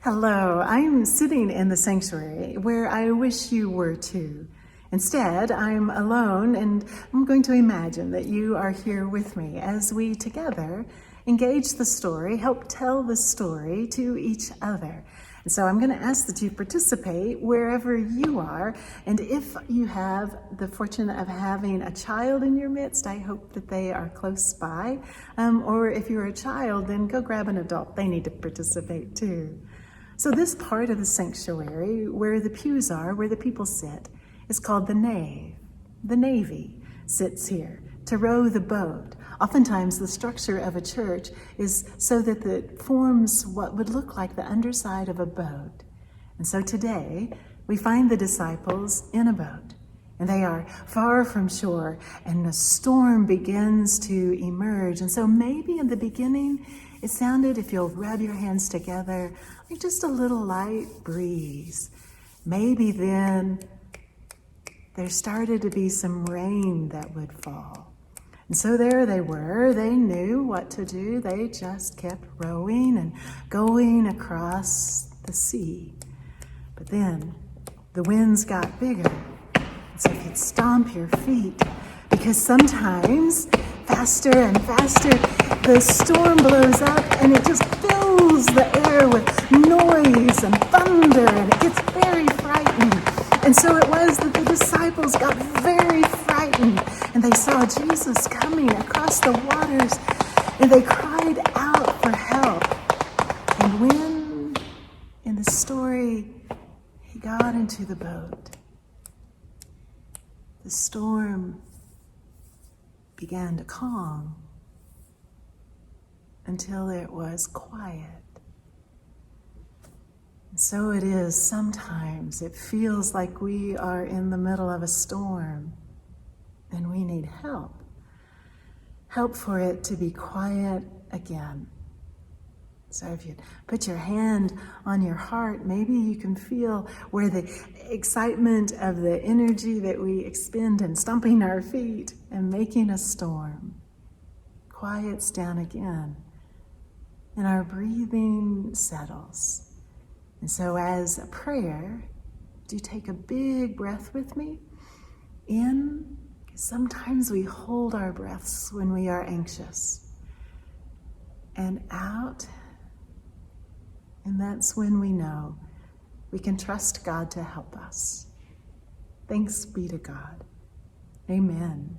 Hello, I'm sitting in the sanctuary where I wish you were too. Instead, I'm alone and I'm going to imagine that you are here with me as we together engage the story, help tell the story to each other. And so I'm going to ask that you participate wherever you are. And if you have the fortune of having a child in your midst, I hope that they are close by. Or if you're a child, then go grab an adult. They need to participate too. So this part of the sanctuary where the pews are, where the people sit, is called the nave. The navy sits here to row the boat. Oftentimes the structure of a church is so that it forms what would look like the underside of a boat. And so today we find the disciples in a boat. And they are far from shore, and a storm begins to emerge. And so maybe in the beginning, it sounded, if you'll rub your hands together, like just a little light breeze. Maybe then there started to be some rain that would fall. And so there they were. They knew what to do. They just kept rowing and going across the sea. But then the winds got bigger. So if you'd stomp your feet, because sometimes faster and faster the storm blows up and it just fills the air with noise and thunder and it gets very frightening. And so it was that the disciples got very frightened and they saw Jesus coming across the waters and they cried out for help. And when in the story he got into the boat, the storm began to calm until it was quiet. And so it is sometimes. It feels like we are in the middle of a storm and we need help. Help for it to be quiet again. So if you put your hand on your heart, maybe you can feel where the excitement of the energy that we expend in stomping our feet and making a storm quiets down again and our breathing settles. And so as a prayer, do take a big breath with me. In, sometimes we hold our breaths when we are anxious. And out. And that's when we know we can trust God to help us. Thanks be to God. Amen.